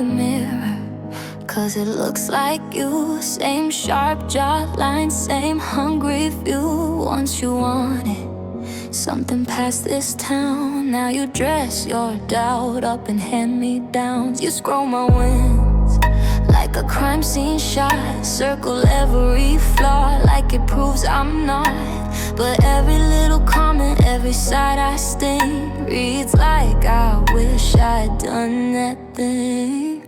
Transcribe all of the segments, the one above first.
mirror, 'cause it looks like you. Same sharp jawline, same hungry view. Once you wanted something past this town, now you dress your doubt up in hand-me-downs. You scroll my wins like a crime scene shot, circle every flaw like it proves I'm not. But every little comment, every side I sting reads like I wish I'd done that thing.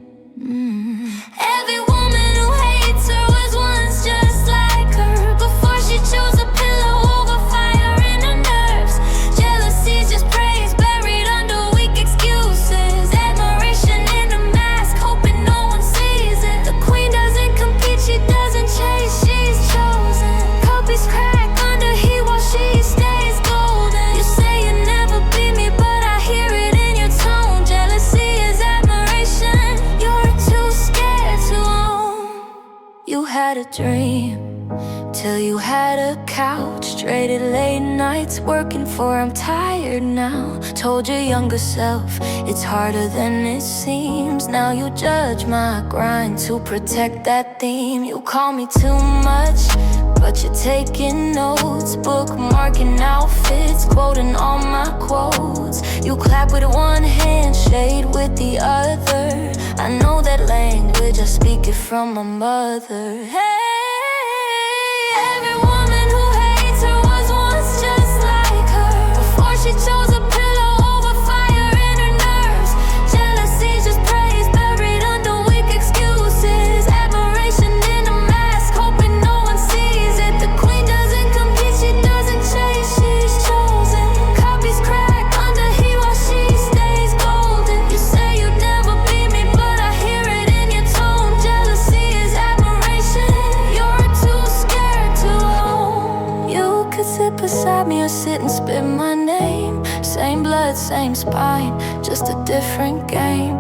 Every woman who hates her was once just like her, before she chose a pillow over fire in her nerves. Jealousy's just praise buried under weak excuses. Admiration in a mask, hoping no one sees it. The queen doesn't compete, she doesn't chase, she's chosen. Copies crack under heat while she stays golden. You say you never beat me, but I hear it in your tone. Jealousy is admiration, you're too scared to own. You had a dream till you had a couch, traded late nights working for I'm tired now. Told your younger self it's harder than it seems. Now you judge my grind to protect that theme. You call me too much, but you're taking notes, bookmarking outfits, quoting all my quotes. You clap with one hand, shade with the other. I know that language, I speak it from my mother. Hey, every woman who hates her was once just like her, before she chose a pillow over fire in her nerves. Jealousy's just praise buried under weak excuses. Admiration in a mask, hoping no one sees it. The queen doesn't compete, she doesn't chase, she's chosen. Copies crack under heat while she stays golden. You say you'd never beat me, but I hear it in your tone. Jealousy is admiration, you're too scared to own. You could sit beside me or sit and spit my name. Same blood, same spine, just a different game.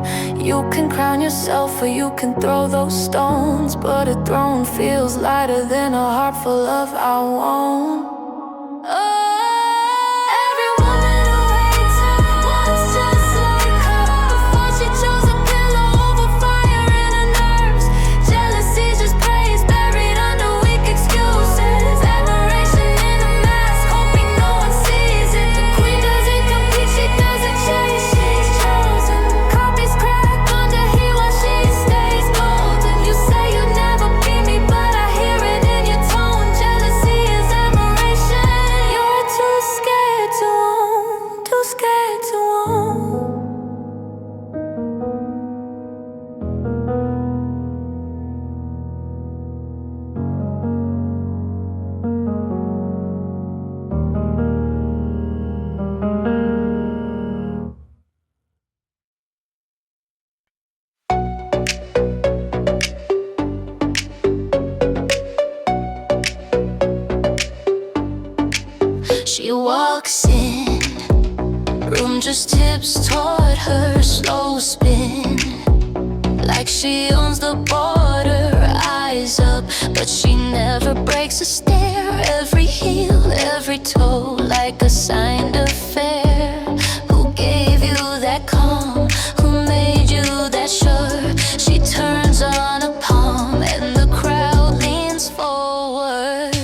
You can crown yourself or you can throw those stones, but a throne feels lighter than a heart full of I won't. Every woman who hates her was just like her, before she chose a pillow over fire in her nerves. Jealousy's just praise buried under weak excuses. Admiration in a mask, hoping no one sees it. The queen doesn't compete, she doesn't chase, she's chosen. Copies crack under heat while she stays golden. You say you'd never beat me, but I hear it in your tone. Jealousy is admiration, you're too scared to own, too scared to own. She walks in, room just tips toward her, slow spin, like she owns the border. Eyes up, but she never breaks a stare. Every heel, every toe, like a signed affair. Who gave you that calm? Who made you that sure? She turns on a palm and the crowd leans forward.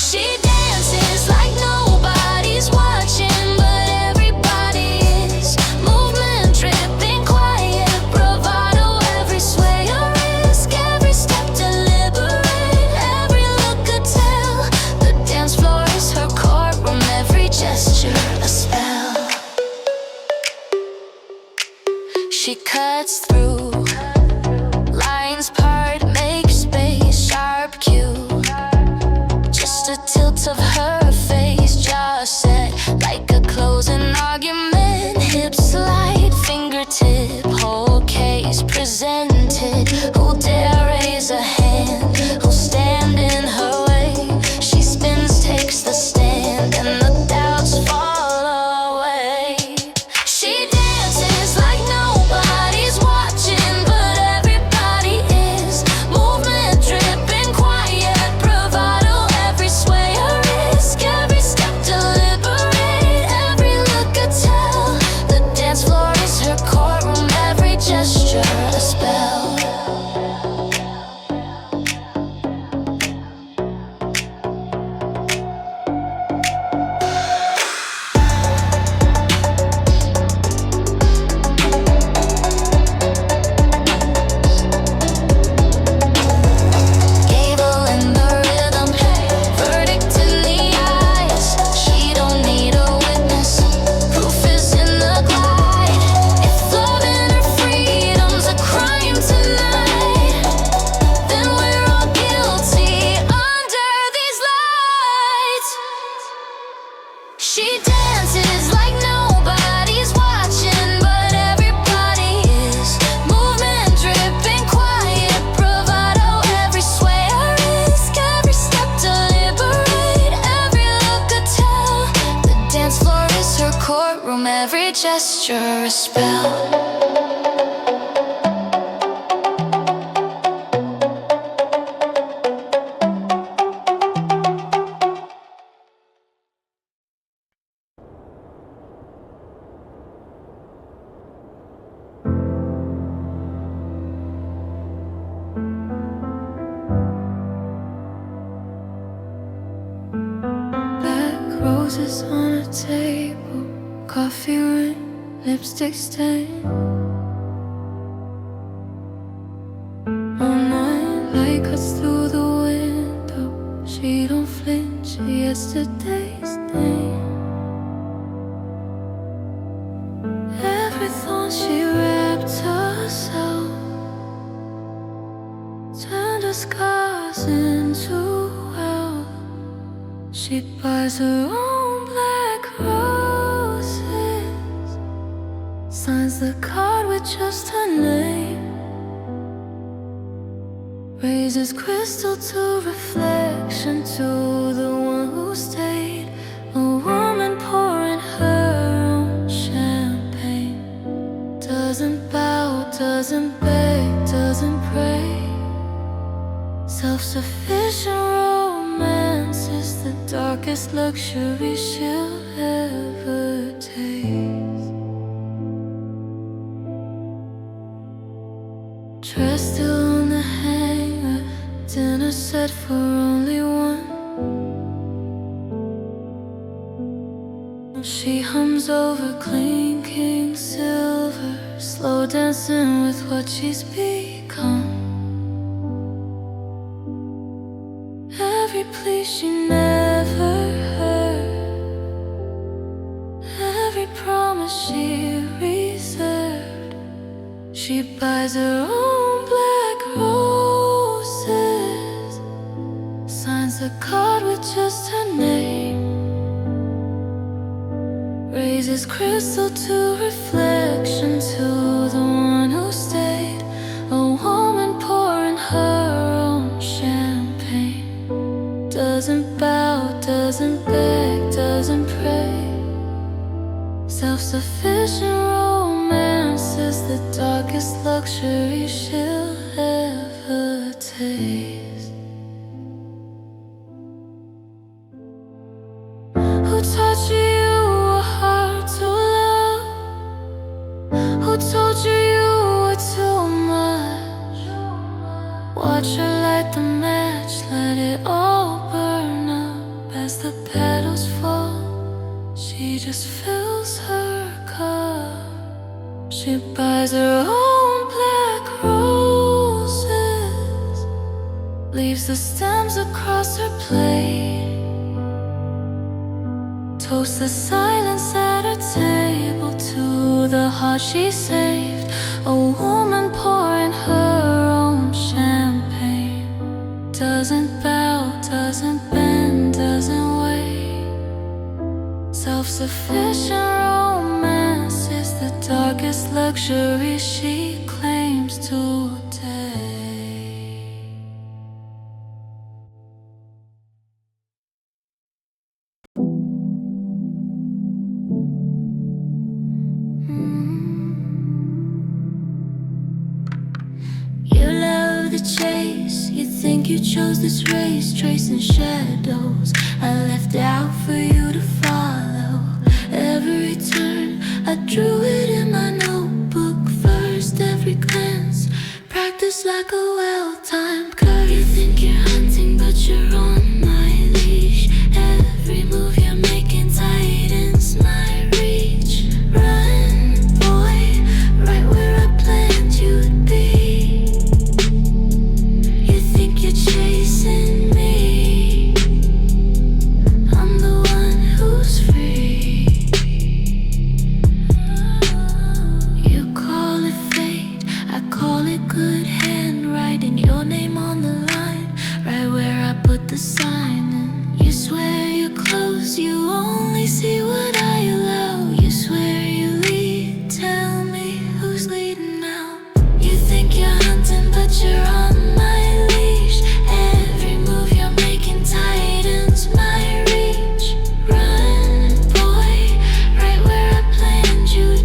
She dances like nobody's watching, but everybody is. Movement dripping, quiet bravado, every sway a risk, every step deliberate, every look a tell. The dance floor is her courtroom, every gesture a spell. She cuts through, lines part, make space, sharp cue. Just a tilt of her face, jaw set like a closing argument. Hips slide, fingertip, whole case presented. Who dare raise a hand? Who'll stand in her way? She spins, takes the stand, and the doubts fall away. She dances like nobody's watching, but everybody is. Movement dripping, quiet bravado, every sway a risk, every step deliberate, every look a tell. The dance floor is her courtroom, every gesture a spell. gesture, a spell. Roses on a table, coffee ring, lipstick stain. All night, light cuts through the window. She don't flinch, yesterday's name. Every thorn she wrapped herself, turned her scars into wealth. She buys her own black roses, signs the card with just her name, raises crystal to reflection to the one who stayed. A woman pouring her own champagne, doesn't bow, doesn't beg, doesn't pray. Self-sufficient romance is the darkest luxury she'll ever taste. Dress still on the hanger, dinner set for only one. She hums over clinking silver, slow dancing with what she's become. Every plea she never heard, every promise she reserved. She buys her own black roses, signs the card with just her name, raises crystal to reflection to the one who stayed. A woman pouring her own champagne, doesn't bow, doesn't beg, doesn't pray. Self-sufficient romance is the darkest luxury she'll ever taste. Who taught you a heart to love? Who told you you were too much? Watch her light the match, let it all burn up as the petals fall. She just fills her cup. She buys her own black roses, leaves the stems across her plate, toasts the silence at her table to the heart she saved. A woman pouring her own champagne, doesn't bow, doesn't bend, doesn't wait. Self-sufficient romance is the darkest luxury she claims today. You love the chase, you think you chose this race, tracing shadows I left out for you to follow. Every turn, I drew it in my notebook first. Every glance, practice like a well-timed curve. You think you're hunting, but you're on my leash. Every move you're making tightens my reach. Run, boy, right where I planned you'd be. You think you're chasing me, I'm the one who's free. You call it fate, I call it good handwriting. Your name on the line, right where I put the sign in. You swear you're close, you only see what I allow. You swear you lead, tell me who's leading now. You think you're hunting, but you're on my leash. Every move you're making tightens my reach. Run, boy, right where I planned you'd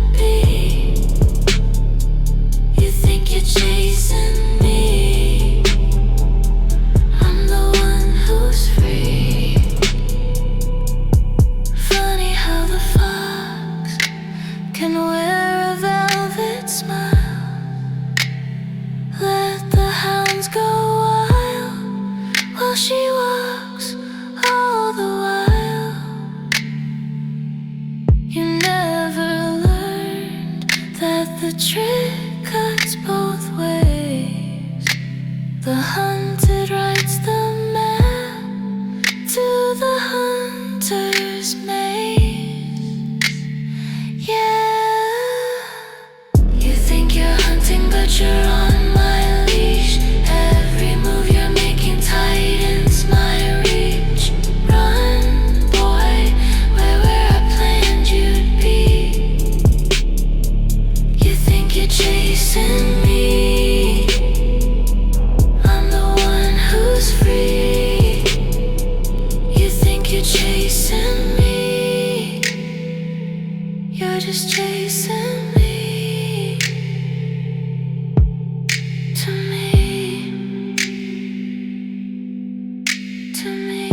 while she walks all the while. You never learned that the trick cuts both ways. The hunted writes the map to the hunter's maze. Yeah, you think you're hunting, but you're on my leash. Every move you're making tightens my reach. Run, boy, where I planned you'd be. You think you're chasing me, I'm the one who's free. You think you're chasing me, you're just chasing me. To me, to me.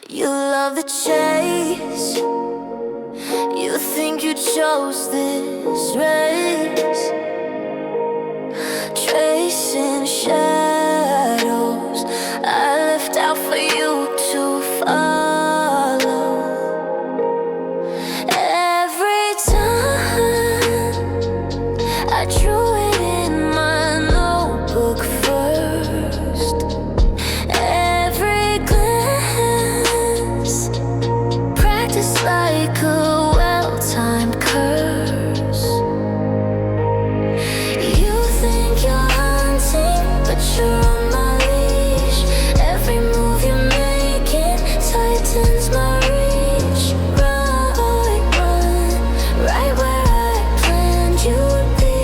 You love the chase. You think you chose this race, tracing shadows I left out for you to follow. Every time I drew it in my notebook first. Every glance practiced like a well-timed curse. You think you're hunting, but you're on my leash. Every move you're making tightens my reach. Run, run, right where I planned you'd be.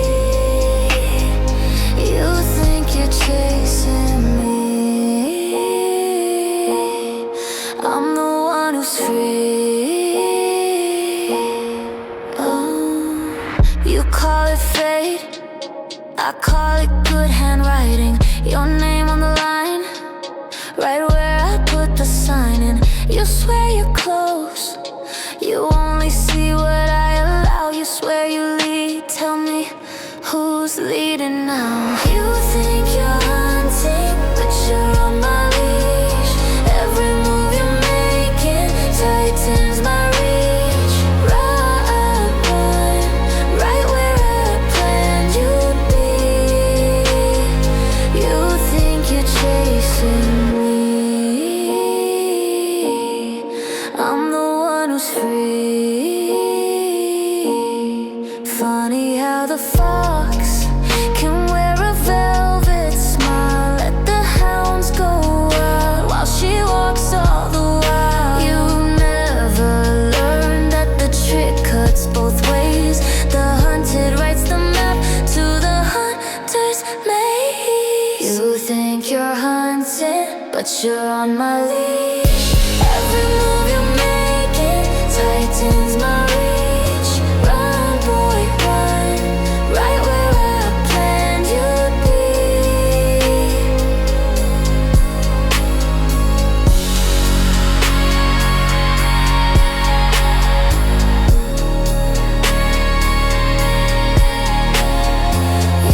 You think you're chasing me, I'm the one who's free. Oh, you call it fate, I call it good handwriting. Your name on the line, right where I put the sign in. You swear you're close, you only see what I allow. You swear you lead, tell me who's leading now. You think you're hunting, but you're on my leash. Every move you're making tightens my reach. Run, run, right where I planned you'd be. You think you're chasing me, I'm the one who's free. Funny how the fox can wear a velvet smile. Let the hounds go wild while she walks all the while. You never learned that the trick cuts both ways. The hunted writes the map to the hunter's maze. You think you're hunting, but you're on my leash. Every move you're making tightens my reach. Run, boy, run, right where I planned you'd be.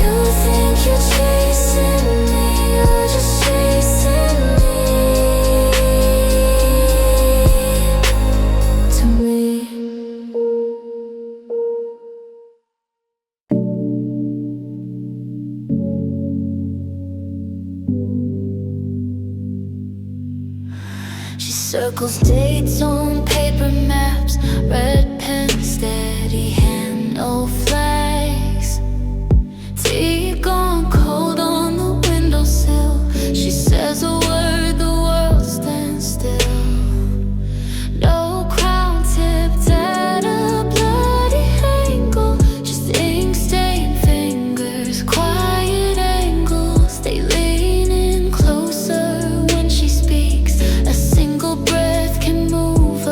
You think you're chasing me, you're just chasing me. To me. She circles dates on paper maps, red pen, steady hand, no flags. Tea gone cold on the windowsill. She says a word, the world stands still. No crown tipped at a bloody angle, just ink-stained fingers, quiet angles. They lean in closer when she speaks. A single breath can move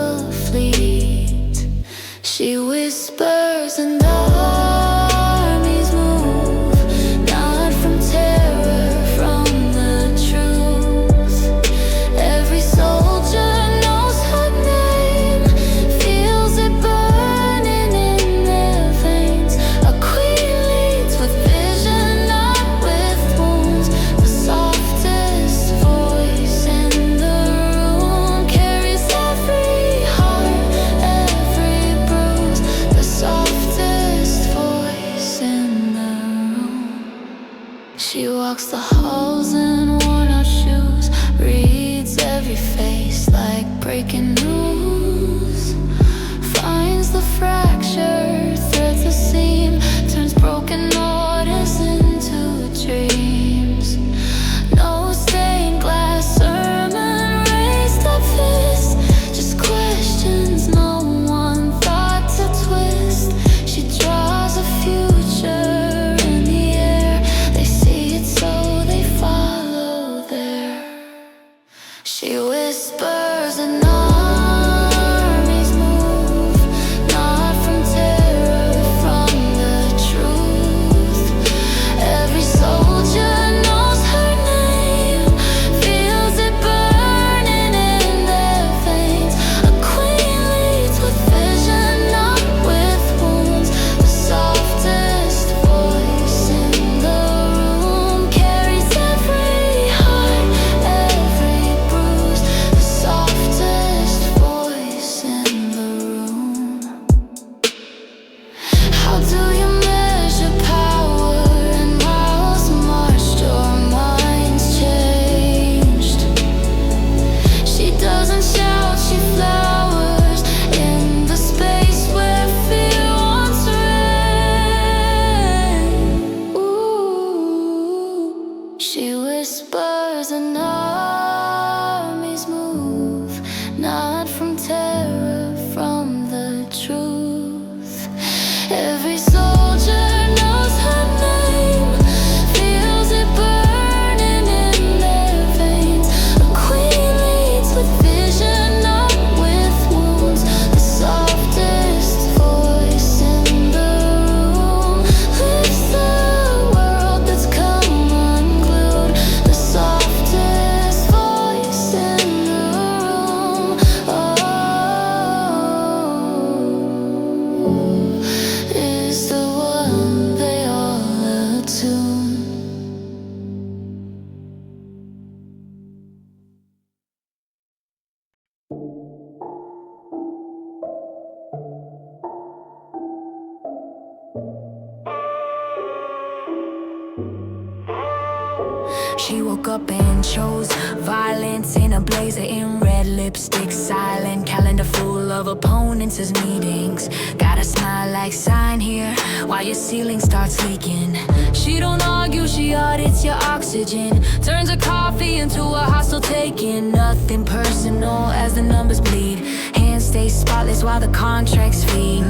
She woke up and chose violence in a blazer, in red lipstick, silent calendar full of opponents as meetings. Got a smile like sign here while your ceiling starts leaking. She don't argue, she audits your oxygen, turns her coffee into a hostile taking. Nothing personal as the numbers bleed. Hands stay spotless while the contracts feed.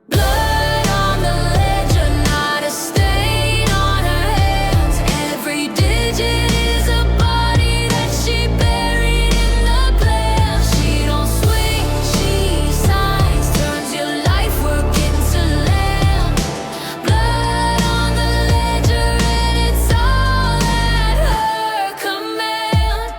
Blood on the ledger, not a stain on her hands. Every digit is a body that she buried in the plan. She don't swing, she signs, turns your life work into land. Blood on the ledger and it's all at her command.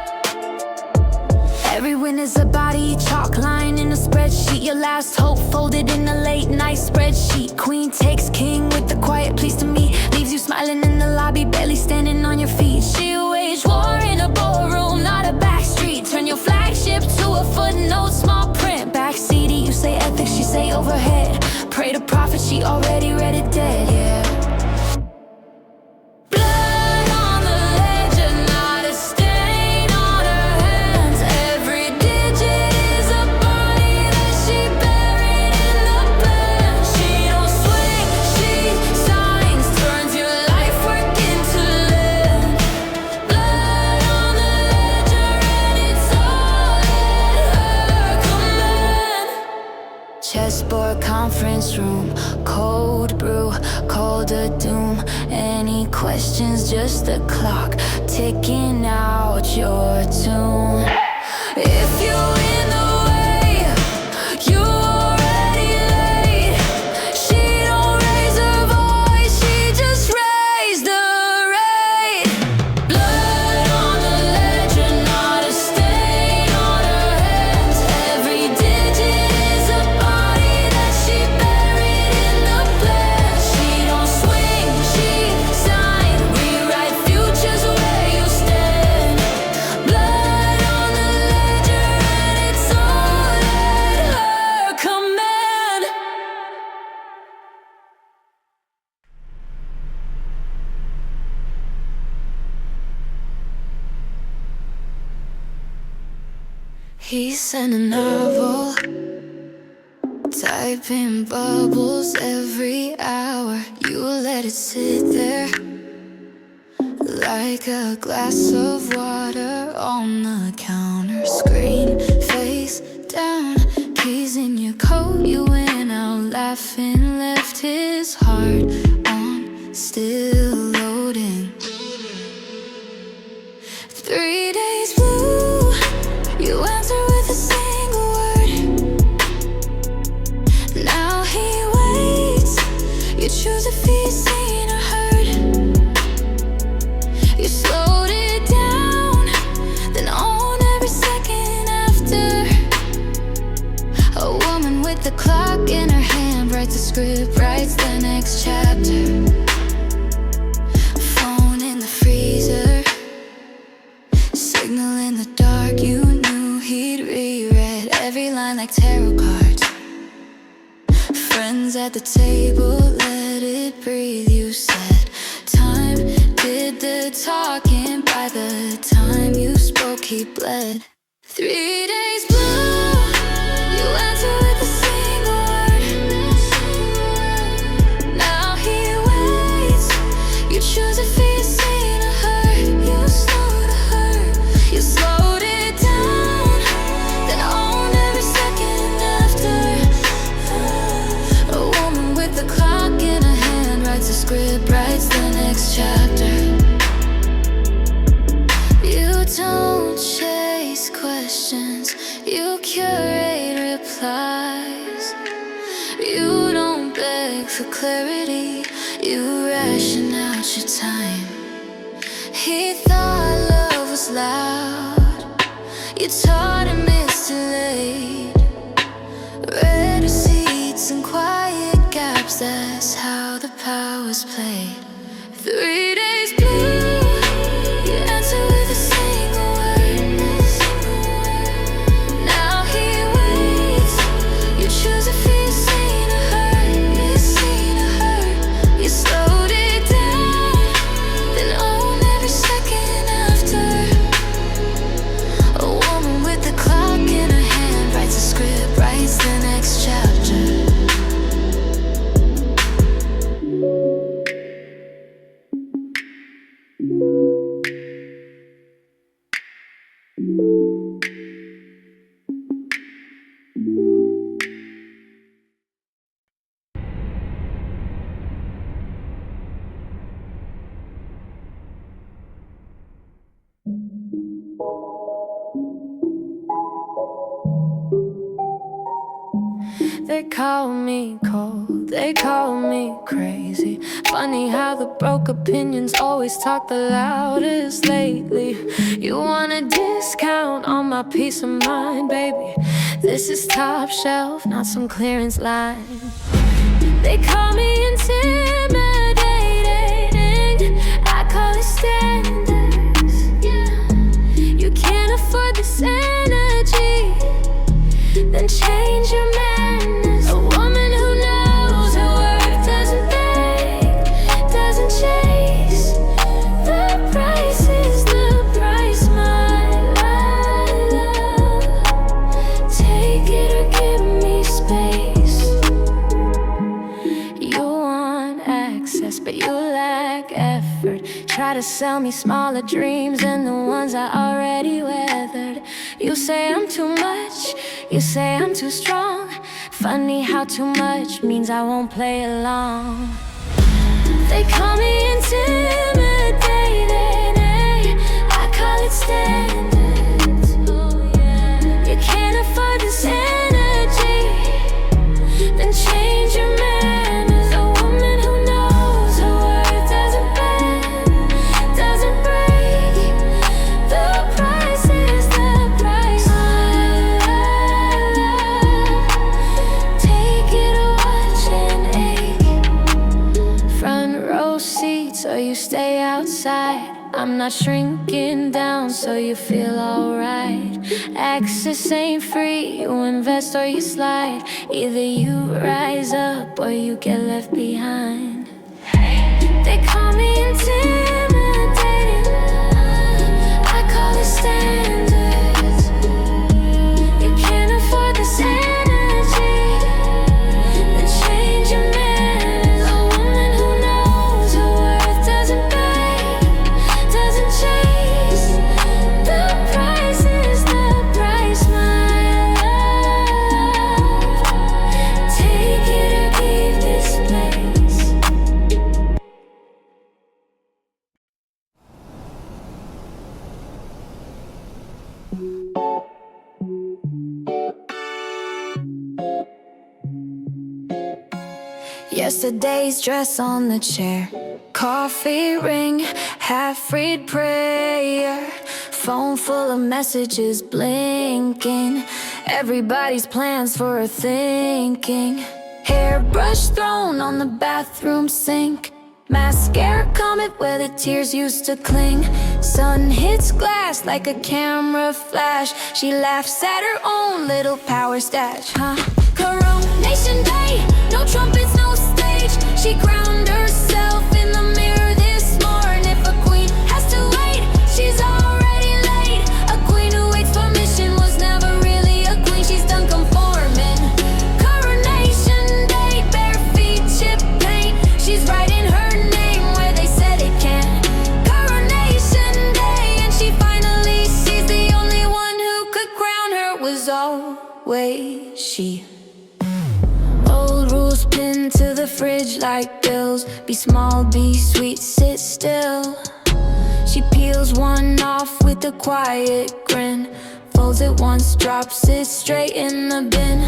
Every win is a body, chalk line in a spreadsheet. Your last hope folded in a late night spreadsheet. Queen takes king with the quiet please to me, leaves you smiling in the lobby, barely standing on your feet. She waged war in a ballroom, not a back street. Turn your flagship to a footnote, small print. Backseaty, you say ethics, she say overhead. Pray to prophet, she already read it dead, yeah. Blood on the ledger, not a stain on her hands. Every digit is a body that she buried in the plan. She don't swing, she signs, turns your life work into land. Blood on the ledger and it's all at her command. Chessboard conference room, cold brew, colder doom. Any questions? Just the clock ticking out your tune. If you're in the way, you're already late. She don't raise her voice, she just raised the rate. Blood on the ledger, not a stain on her hands. Every digit is a body that she buried in the plan. She don't swing, she signs, rewrite futures where you stand. Blood on the ledger and it's all at her command. He sent a novel, typing bubbles every hour. You let it sit there like a glass of water on the counter. Screen face down, keys in your coat. You went out laughing, left his heart on, still loading. 3 days blue, you answer with a single word. Now he waits, you choose if he's seen or heard. You slowed it down, then own every second after. A woman with the clock in her hand writes a script, writes the next chapter. Phone in the freezer, signal in the dark. You knew he'd reread every line like tarot cards. Friends at the table, let it breathe, you said. Time did the talking, by the time you spoke he bled. 3 days blue, you answer with a single word. Now he waits, you choose if he's seen or heard. You slowed the hurt, you slowed it down, then own every second after. A woman with the clock in her hand writes a script, writes the next chapter. You don't chase questions, you curate replies. You don't beg for clarity, you ration out your time. He thought love was loud, you taught him it's too late. Red receipts and quiet gaps, that's how the power's played. 3 days blue, you answer with a single word. Now he waits, you choose if he's seen or heard. He's seen or heard. You slowed it down, then own They call me cold, they call me crazy. Funny how the broke opinions always talk the loudest lately. You want a discount on my peace of mind, baby? This is top shelf, not some clearance line. They call me intimidating, I call it standards. You can't afford this energy, then change your madness. A woman who knows her worth doesn't beg, doesn't chase. The price is the price, my love. Take it or give me space. You want access, but you lack effort. Try to sell me smaller dreams than the ones I already weathered. You say I'm too much, you say I'm too strong. Funny how too much means I won't play along. They call me intimidating, I call it standards. You can't afford this energy, then change your manners. A woman who knows her worth doesn't bend, doesn't break. The price is the price, my love. Take it or watch an ache. Front row seats or you stay outside. I'm not shrinking down so you feel alright. Access ain't free, you invest or you slide. Either you rise up or you get left behind. They call me intimidating, I call it standards. You can't afford this energy, then change your manners. A woman who knows her worth doesn't beg, doesn't chase. The price is the price, my love. Take it or leave this place. Yesterday's dress on the chair, coffee ring, half-read prayer, phone full of messages blinking, everybody's plans for a thinking. Hairbrush thrown on the bathroom sink, mascara comet where the tears used to cling. Sun hits glass like a camera flash, she laughs at her own little power stash. Coronation day, no trumpets, no stage. She crowned herself in the mirror this morning. If a queen has to wait, she's already late. A queen who waits for mission was never really a queen, she's done conforming. Coronation day, bare feet, chip paint. She's writing her name where they said it can't. Coronation day, and she finally sees the only one who could crown her was always she. Old rules pinned to the fridge like bills. Be small, be sweet, sit still. She peels one off with a quiet grin, folds it once, drops it straight in the bin.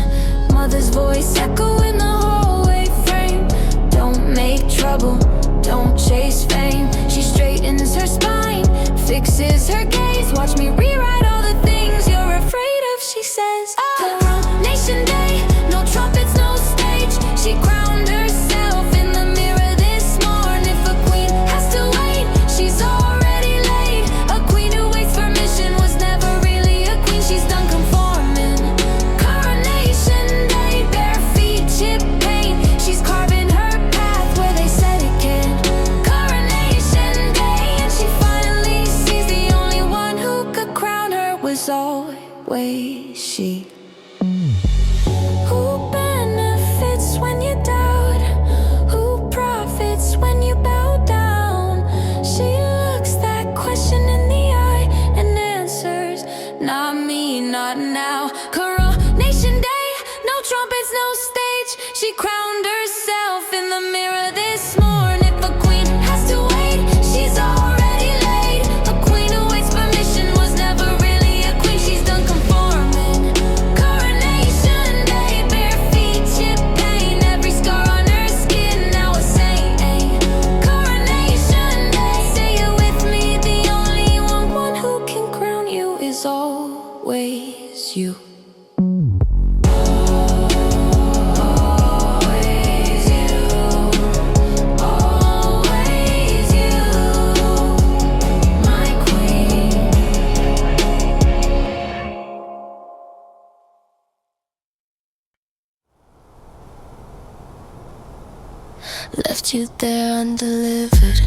Mother's voice echo in the hallway frame. Don't make trouble, don't chase fame. She straightens her spine, fixes her gaze. Watch me rewrite all the things you're afraid of, she says. Coronation day, no trumpets, no stage. She crowned herself in the mirror this morning. If a queen has to wait, she's already late. A queen who waits for mission was never really a queen, she's done conforming. Coronation day, bare feet, chip paint. She's carving her path where they said it can't. Coronation day, and she finally sees the only one who could crown her was always she. Who benefits when you doubt? Who profits when you bow down? She looks that question in the eye and answers, not me, not now. Coronation day, no trumpets, no stage. She crowned herself in the mirror this morning. If a queen has to wait, she's already late. A queen who waits for mission was never really a queen, she's done conforming. Coronation day, bare feet, left you there undelivered.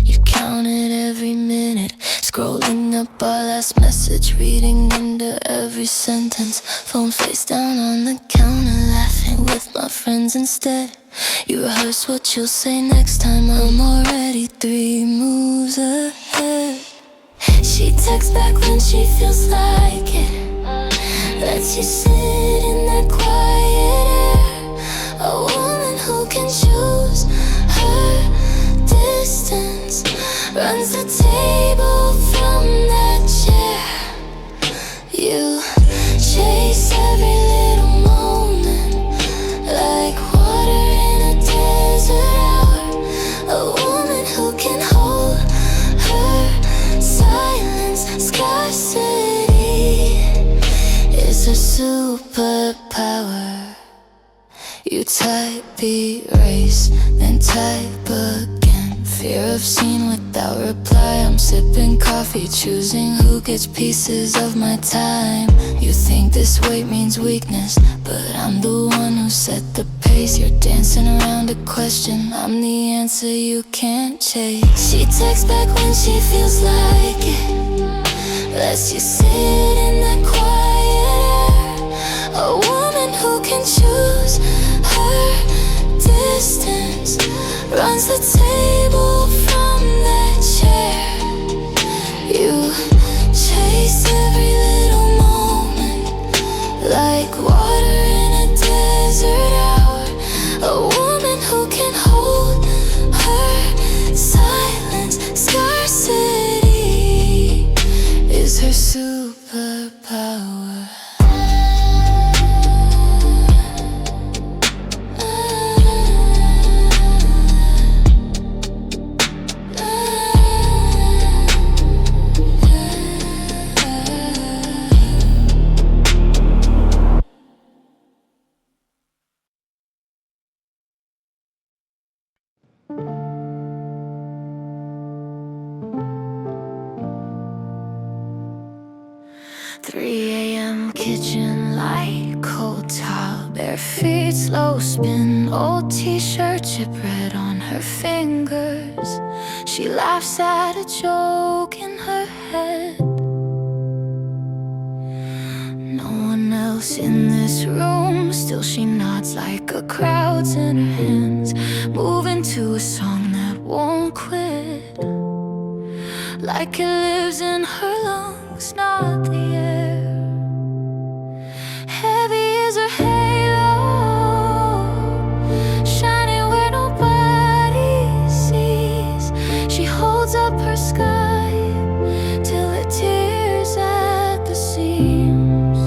You counted every minute, scrolling up our last message, reading into every sentence. Phone face down on the counter, laughing with my friends instead. You rehearse what you'll say next time. I'm already 3 moves ahead. She texts back when she feels like it, lets you sit in that quiet air. A woman who can choose her distance, runs the table from that chair. You chase every little moment like water in a desert hour. A woman who can hold her silence. Scarcity is her superpower. You type, erase, then type again. Fear of seen without reply. I'm sipping coffee, choosing who gets pieces of my time. You think this weight means weakness, but I'm the one who set the pace. You're dancing around a question, I'm the answer you can't chase. She texts back when she feels like it, lets you sit in that quiet air. A woman who can choose her distance, runs the table from that chair. You chase every little moment like water in a desert hour. A woman who can hold her silence. Scarcity is her superpower. Kitchen light, cold towel, bare feet, slow spin. Old t-shirt, chip red on her fingers. She laughs at a joke in her head. No one else in this room, still she nods like a crowd's in her hands, moving to a song that won't quit, like it lives in her lungs, not the air. Heavy is her halo, shining where nobody sees. She holds up her sky till it tears at the seams.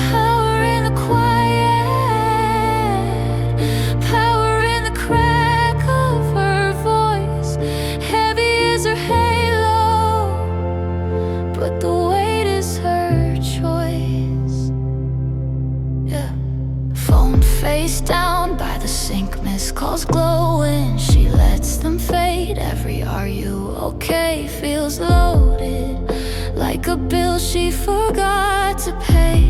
Power in the quiet, power in the crack of her voice. Heavy is her halo, but the weight is her choice. Yeah. Phone face down by the sink, missed calls glowing. She lets them fade. Every "are you okay" feels loaded, like a bill she forgot to pay.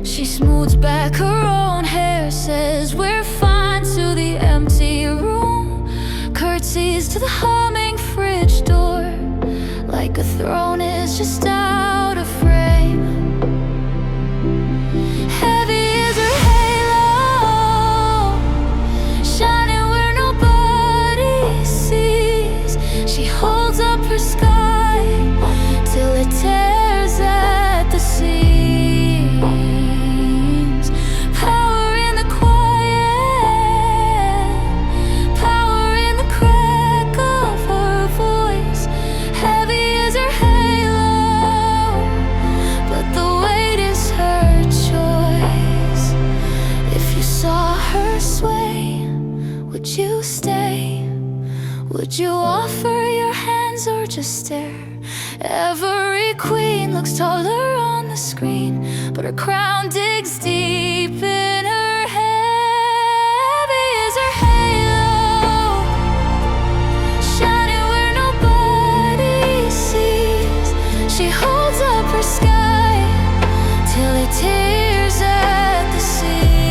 She smooths back her own hair, says we're fine to the empty room, curtsies to the humming fridge door, like a throne is just out of frame. Heavy is her halo, shining where nobody sees. She holds up her sky till it tears at the seams. Power in the quiet, power in the crack of her voice. Heavy is her halo, but the weight is her choice. If you saw her sway, would you stay? Would you offer your hands or just stare? Every queen looks taller on the screen, but her crown digs deep in her head. Heavy is her halo, shining where nobody sees. She holds up her sky till it tears at the sea.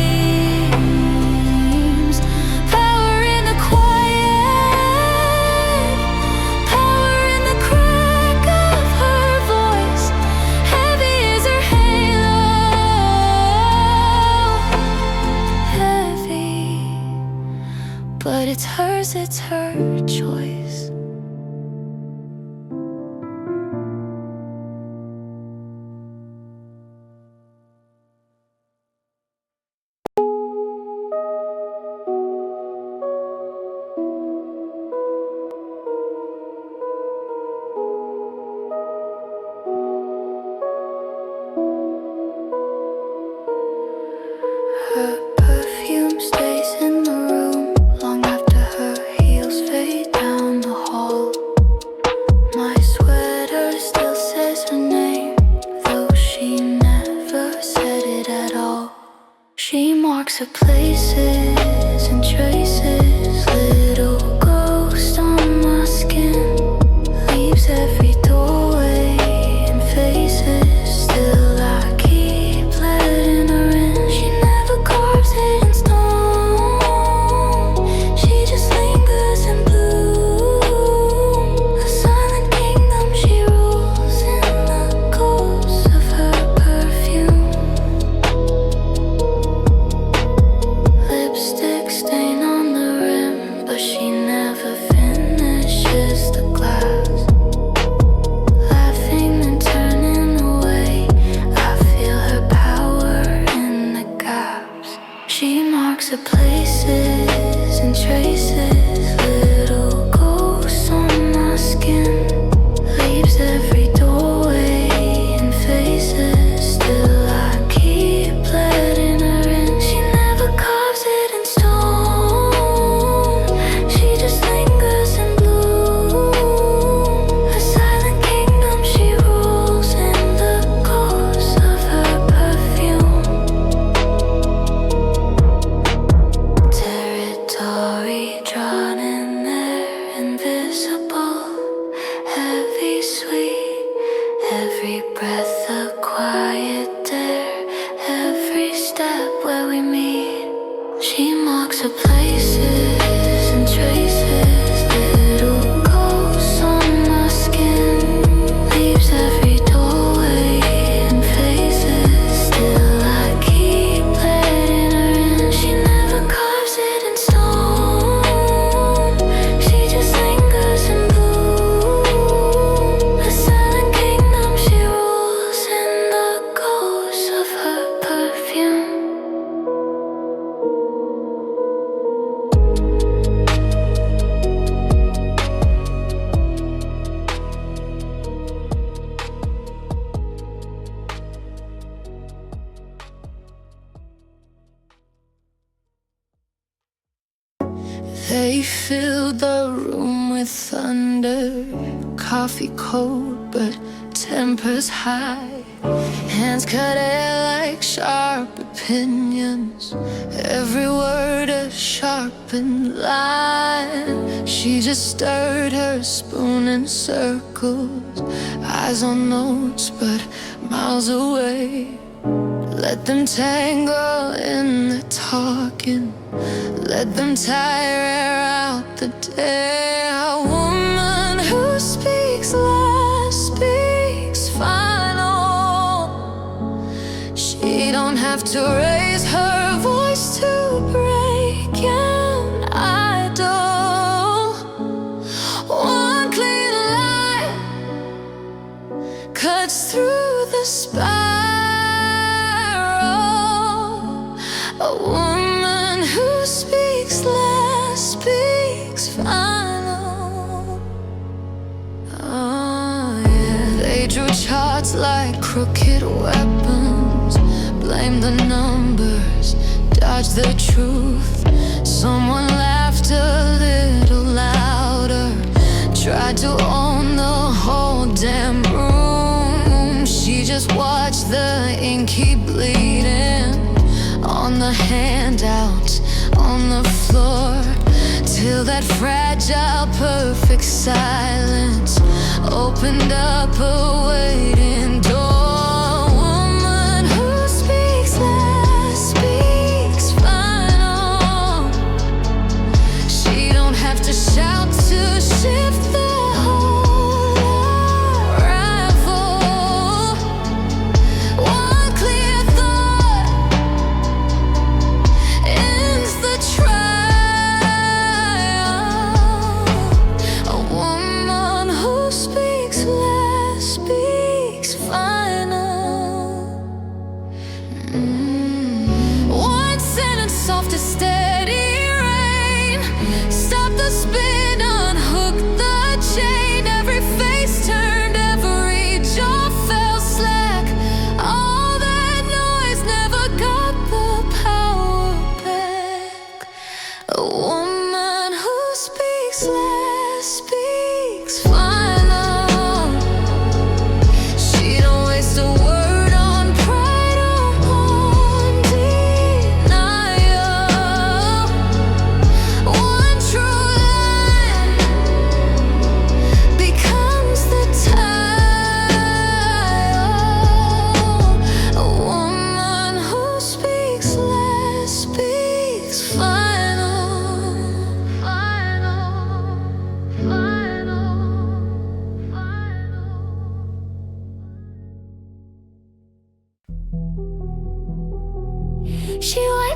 'cause it's her choice. Her perfume stays in the room long after her heels fade down the hall. My sweater still says her name, though she never said it at all. She marks her places and traces, little ghost on my skin, leaves every doorway and faces. Still I keep letting her in. She never carves it in stone, she just lingers in bloom. A silent kingdom she rules in the course of her perfume. Lipstick stain on the rim, but she never finishes the glass. Laughing and turning away, I feel her power in the gaps. She marks her places and traces, little ghosts on my skin, leaves every doorway and faces. Still I keep letting her in. She never carves it in stone, she just lingers in bloom. A silent kingdom she rules in the course of her perfume. Territory drawn in there, invisible, heavy, sweet. Every breath a quiet dare, every step where we meet. She marks her places and traces, little ghosts on my skin, leaves every doorway and faces. Still I keep letting her in. She never carves it in stone, she just lingers in bloom. A silent kingdom she rules in the course of her perfume. They filled the room with thunder, coffee cold but tempers high. Hands cut air like sharp opinions, every word a sharpened line. She just stirred her spoon in circles, eyes on notes but miles away. Let them tangle in the talking, let them tire out the day. A woman who speaks last speaks final. She don't have to raise her voice to break an idol. One clean line cuts through the spiral. A woman who speaks last speaks final. Oh yeah. They drew charts like crooked weapons, blame the numbers, dodge the truth. Someone laughed a little louder, tried to own the whole damn room. She just watched the ink keep bleeding on the handouts on the floor, till that fragile perfect silence opened up a waiting door. Woman who speaks last speaks final. She don't have to shout to shift the whole unravel. One clear thought ends the trial.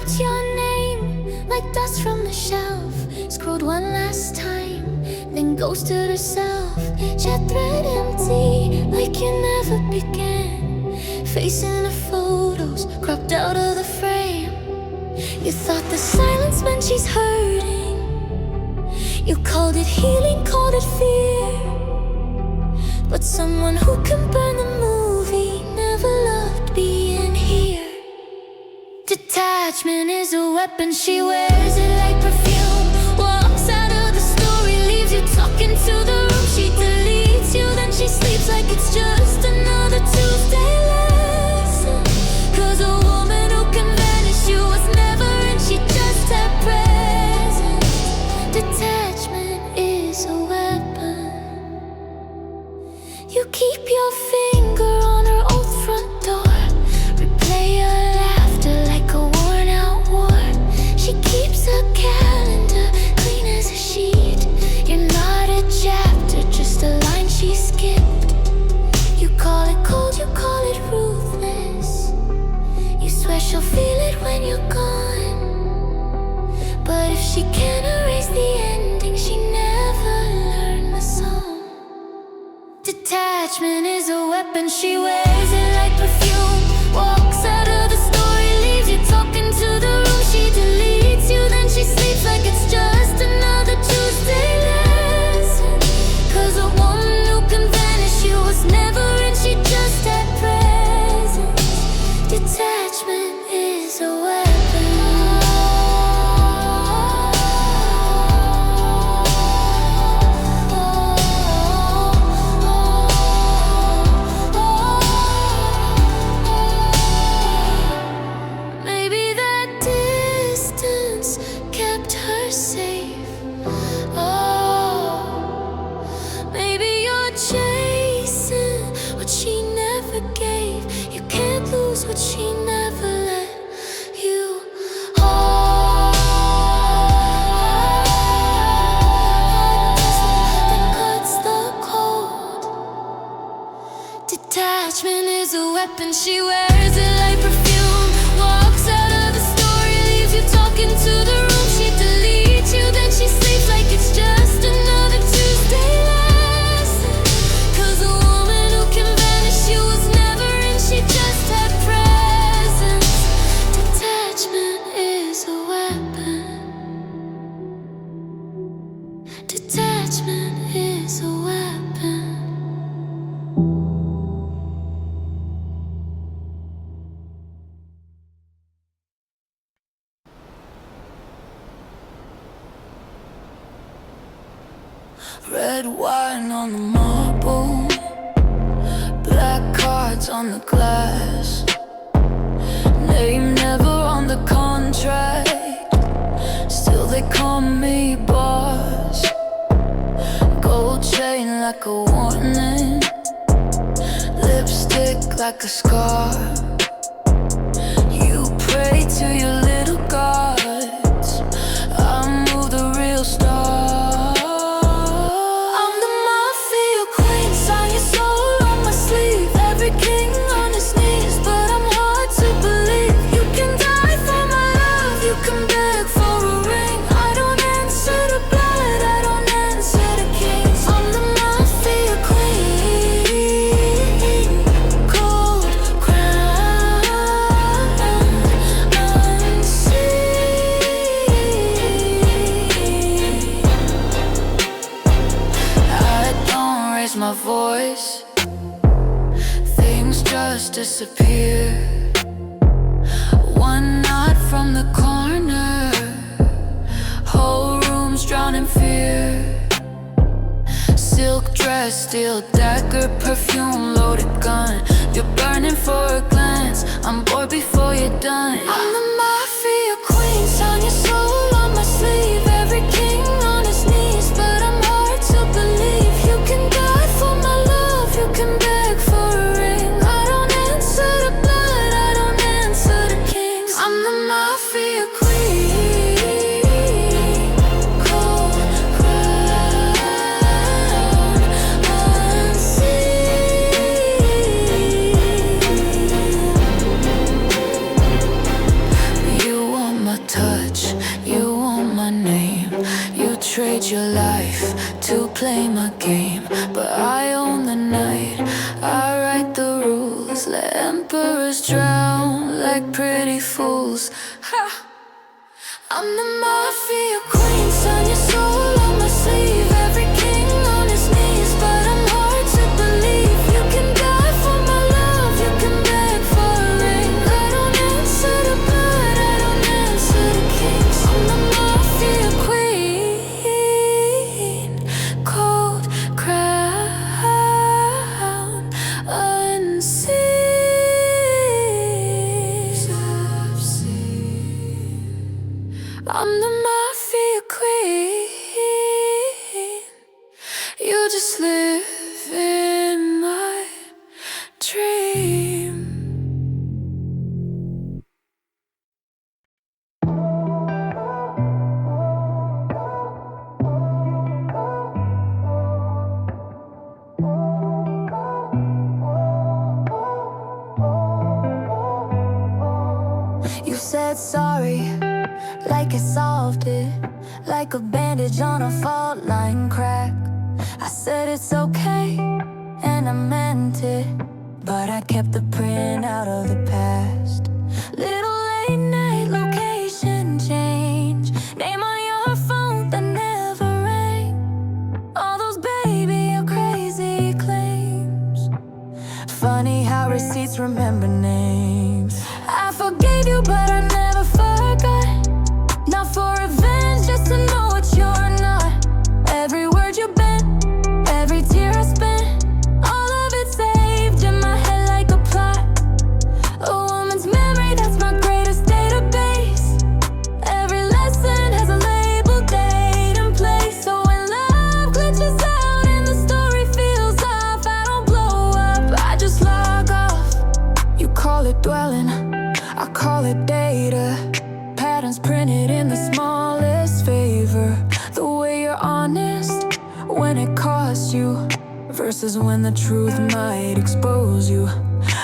wrote your name like dust from the shelf, scrolled one last time, then ghosted herself. Chat thread empty, like you never began, facing the photos, cropped out of the frame. You thought the silence meant she's hurting. You called it healing, called it fear. But someone who can burn the movie never loved being here. Detachment is a weapon, she wears it like perfume. Walks out of the story, leaves you talking to the room. She deletes you, then she sleeps like it's just another Tuesday lesson. 'Cause a woman who can vanish you was never, and she just had presence. Detachment is a weapon. You keep your finger on her old front door, replay her laughter like a worn out war. She keeps a calendar clean as a sheet. You're not a chapter, just a line she skipped. You call it cold, you call it ruthless. You swear she'll feel it when you're gone. But if she can't erase the ending, she never learned the song. Detachment is a weapon, she wears it like perfume. Walks out of the story, leaves you talking to the room. She deletes you, then she sleeps like it's just another Tuesday lesson. 'Cause a woman who can vanish you was never, and she just had presence. Detachment is a weapon. Maybe that distance kept her safe. Oh, maybe you're chasing what she never gave. You can't lose what she never let you hold. That cuts the cold. Detachment is a weapon, she wears it like perfume. Walks out of the story, leaves you talking to the room. She deletes you, then she sleeps like it's just another Tuesday lesson. 'Cause a woman who can vanish you was never, and she just had presence. Detachment is a weapon. Detachment is a weapon. Red wine on the marble, black cards on the glass, name never on the contract, still they call me boss. Gold chain like a warning, lipstick like a scar. You pray to your little gods, I move the real stars. My voice, things just disappear. One nod from the corner, whole room's drowned in fear. Silk dress, steel dagger, perfume, loaded gun. You're burning for a glance, I'm bored before you're done. I'm the mafia queen, sign your soul on my sleeve. Every king on his knees, but I'm hard to believe. You can die for my love, you can beg for a ring. I don't answer to blood, I don't answer to kings. I'm the mafia queen, cold crown unseen. play my game, but I own the night. I write the rules, let emperors drown like pretty fools. Ha! I'm the mafia queen, sign your soul on my sleeve. Every king on his knees, but I'm hard to believe. You can die for my love, you can beg for a ring. I don't answer to blood, I don't answer to kings. I'm the mafia queen, cold crown, unseen. I'm the mafia queen. You just live in my dream. You said sorry, like it solved it, like a bandage on a fault line crack. I said it's okay, and I meant it, but I kept the print out of the past. Little late night location change, name on your phone that never rang. All those baby or crazy claims. Funny how receipts remember names. I forgave you, but I never forgot. Not for revenge, just to know what you're not. Every word you bent, every tear I spent, all of it saved in my head like a plot. A woman's memory, that's my greatest database. Every lesson has a label, date, and place. So when love glitches out and the story feels off, I don't blow up, I just log off. You call it dwelling, I call it data. Patterns printed in the smallest favor. The way you're honest when it costs you, versus when the truth might expose you.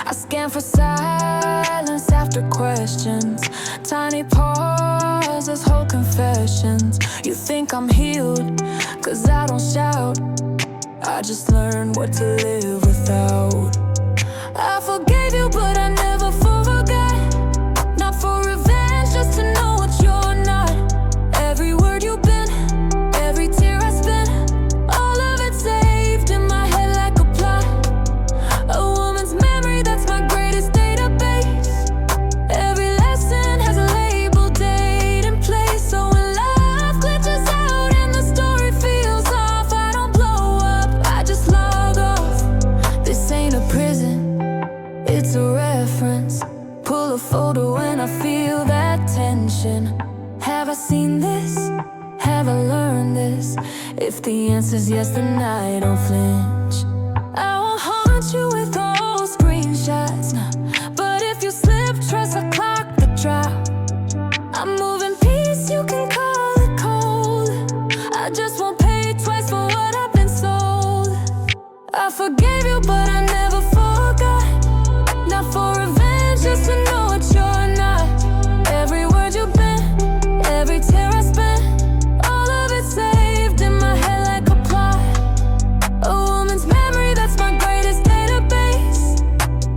I scan for silence after questions, tiny pauses, whole confessions. You think I'm healed, cause I don't shout. I just learned what to live without. I forgave you, but I never forgot. Not for revenge, just to know what you're not. Every word you bent, every tear I spent, all of it saved in my head like a plot. A woman's memory, that's my greatest database. Every lesson has a label, date, and place. So when love glitches out and the story feels off, I don't blow up, I just log off. This ain't a prison, it's a reference. Pull a photo and I feel that tension. Have I seen this? Have I learned this? If the answer's yes, then I don't flinch. I won't haunt you with old screenshots, no. But if you slip, trust I clock the drop. I'm moving peace, you can call it cold. I just won't pay twice for what I've been sold. I forgave you, but I never forgot. Not for revenge, just to know what you're not. Every word you bent, every tear I spent, all of it saved in my head like a plot. A woman's memory, that's my greatest database.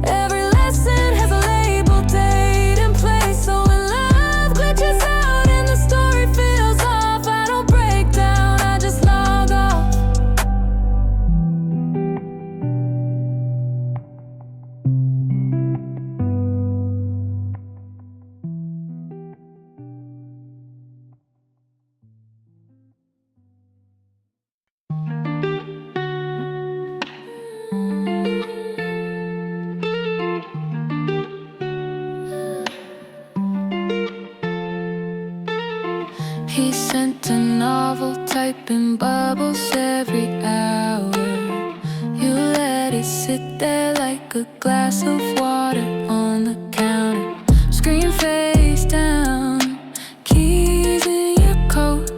Every lesson has a label, date, and place. So when love glitches out and the story feels off, I don't break down, I just log off. He sent a novel, typing bubbles every hour. You let it sit there like a glass of water on the counter. Screen face down, keys in your coat.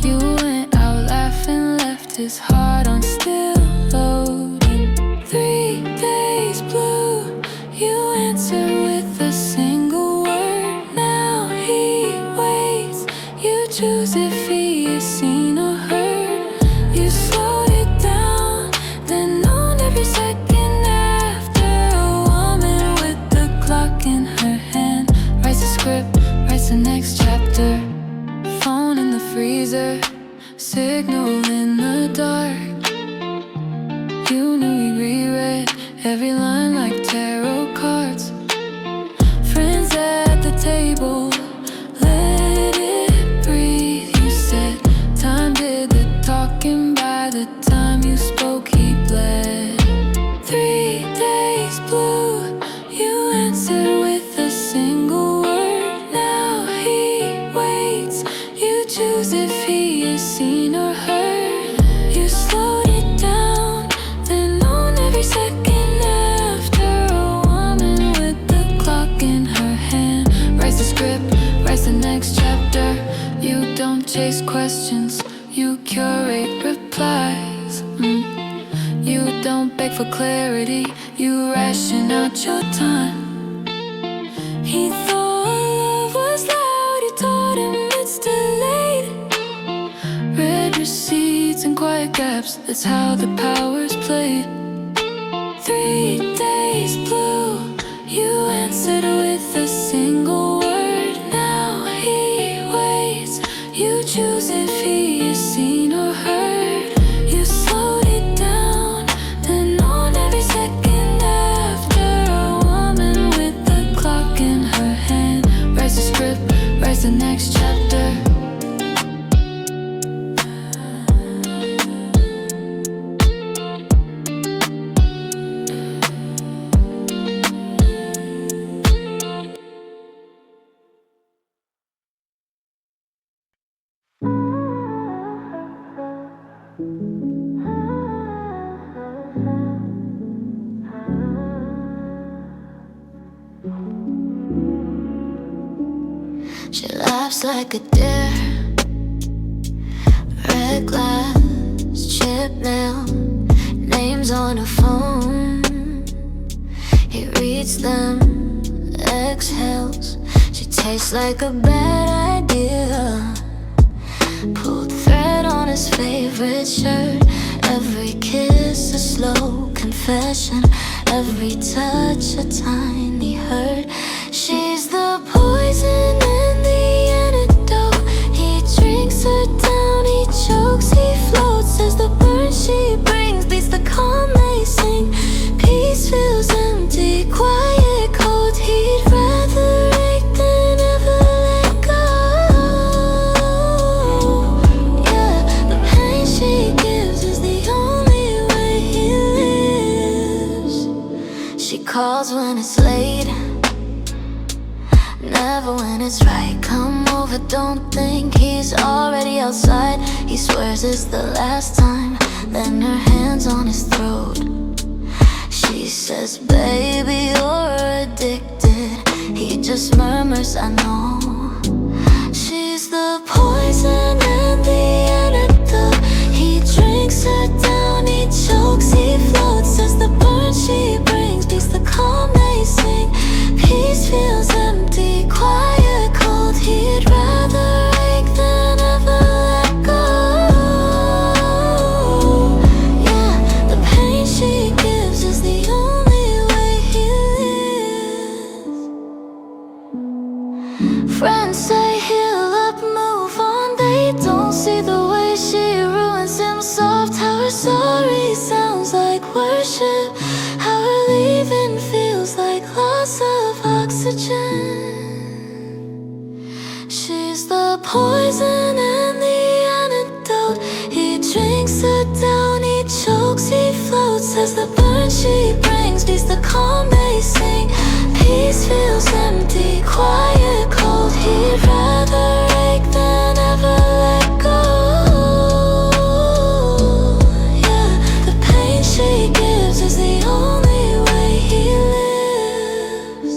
You went out laughing, left his heart on still loading. 3 days blue, you answer with a single word. Now he waits, you choose if he is seen or heard. for clarity. You ration out your time. He thought love was loud, you taught him it's delayed. Read receipts and quiet gaps, that's how the power's played. 3 days blue, you answered with a single word. Now he waits, you choose if he is seen or heard. You slowed it down, then on every second after. A woman with the clock in her hand writes the script, writes the next chapter. She laughs like a deer, red glass, chip nail, names on her phone. He reads them, exhales. She tastes like a bad idea. Pulled thread on his favorite shirt. Every kiss a slow confession, every touch a tiny hurt. She's the poison and the antidote. He drinks her down, he chokes, he floats. As the burn she brings beats the calm they sing. Peace feels empty, quiet, cold. He'd rather ache than ever let go. Yeah, the pain she gives is the only way he lives. She calls when it's late, never when it's right. Come over, don't think he's already outside. He swears it's the last time, then her hands on his throat. She says, baby, you're addicted. He just murmurs, I know. She's the poison and the antidote. He drinks her down, he chokes, he floats. As the burn she brings beats the calm they sing. Peace feels empty, quiet, cold. He'd rather ache than ever let go. Yeah, the pain she gives is the only way he lives. Friends say he'll up, move on. They don't see the way she ruins him. Soft, how her sorry sounds like worship. How her leaving feels like loss of oxygen. She's the poison and the antidote. He drinks her down, he chokes, he floats. As the burn she brings beats the calm they sing. Peace feels empty, quiet, cold. He'd rather ache than ever let go. Yeah, the pain she gives is the only way he lives.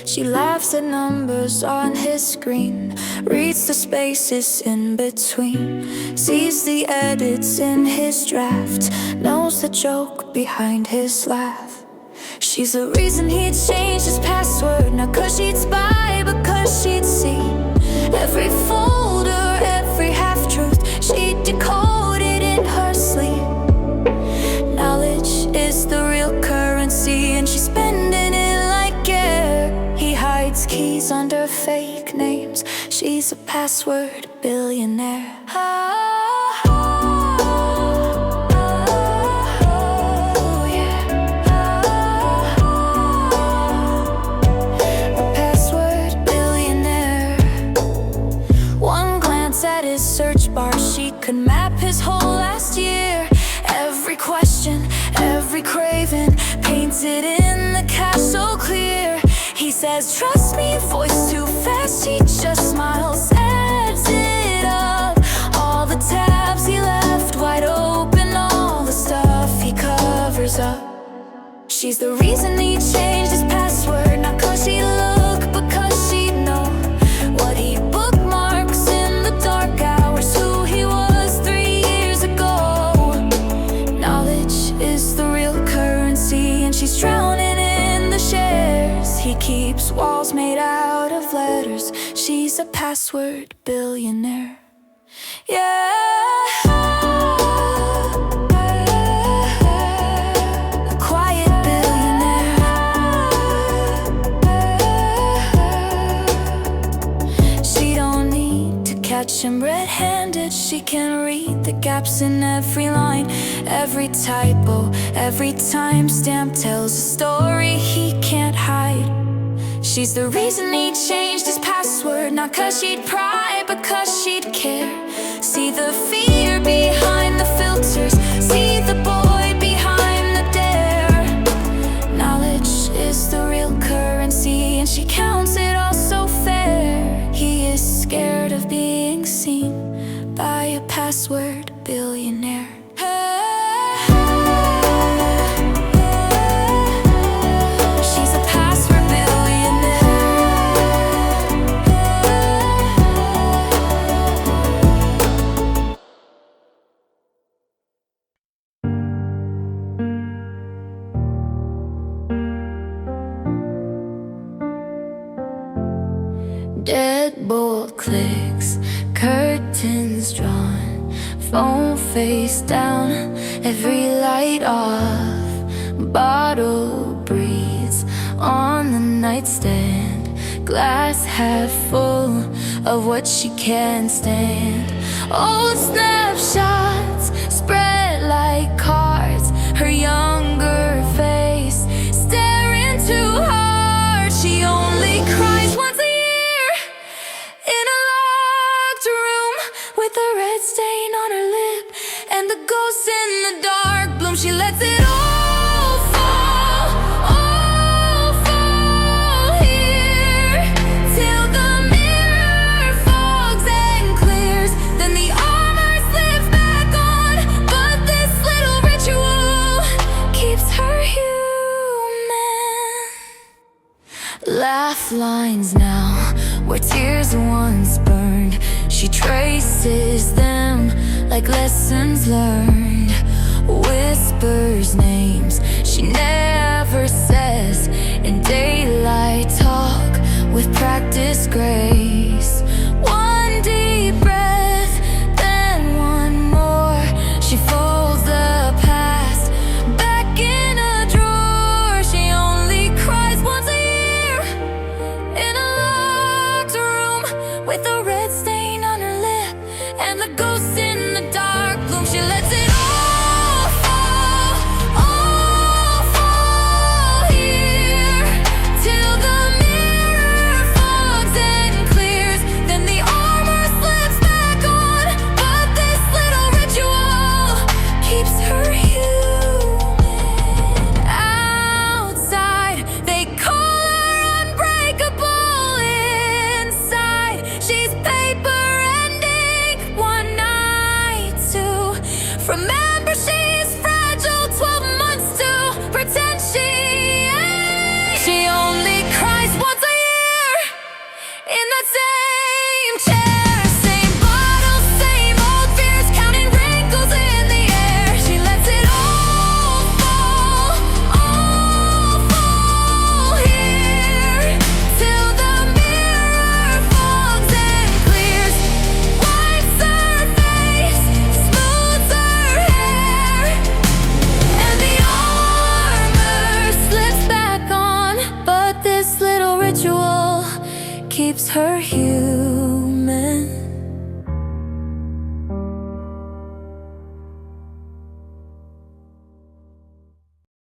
She laughs at numbers on his screen, reads the spaces in between, sees the edits in his draft, knows the joke behind his laugh. She's the reason he'd change his password, not 'cause she'd spy, but 'cause she'd see every folder, every half-truth she decoded in her sleep. Knowledge is the real currency, and she's spending it like air. He hides keys under fake names. She's a password billionaire. Search bar, she could map his whole last year. Every question, every craving, painted in the cache so clear. He says, trust me, voice She's the reason he changed his password, not cause she'd look, but cause she'd know what he bookmarks in the dark hours, who he was 3 years ago. Knowledge is the real currency, and she's drowning in the shares. He keeps walls made out of letters. She's a password billionaire. Yeah. Catch him red-handed, she can read the gaps in every line, every typo, every timestamp tells a story he can't hide. She's the reason he changed his password, not cause she'd pry, but cause she'd care. See the fear behind the filters, see the boy behind the dare. Knowledge is the real currency, and she counts it all so fair. He is scared of being seen by a password billionaire. She's a password Deadbolt clicks, curtains drawn, phone face down, every light off. Bottle breathes on the nightstand, glass half full of what she can't stand. Old snapshots spread like cards, her younger face staring too hard. She only cries once a year in a locked room with a red stain on her lip and the ghost in the dark bloom. She lets it all fall here till the mirror fogs and clears. Then the armor slips back on, but this little ritual keeps her human. Laugh lines now where tears once burned, she traces them like lessons learned. Whispers names she never says in daylight talk with practiced grace. One deep breath, then one more. She folds the past back in a drawer. She only cries once a year in a locked room with a red stain on her lip and the ghost in the dark bloom. She lets it all fall here till the mirror fogs and clears. Then the armor slips back on, but this little ritual keeps her human. Outside they call her unbreakable, inside she's paper and ink. One night to remember she's fragile, 12 months to pretend she ain't. She only cries once a year in that same chair, same bottle, same old fears, counting wrinkles in the air. She lets it all fall here till the mirror fogs and clears. Wipes her face, smooths her hair, and the armor slips back on, but this little ritual keeps her human.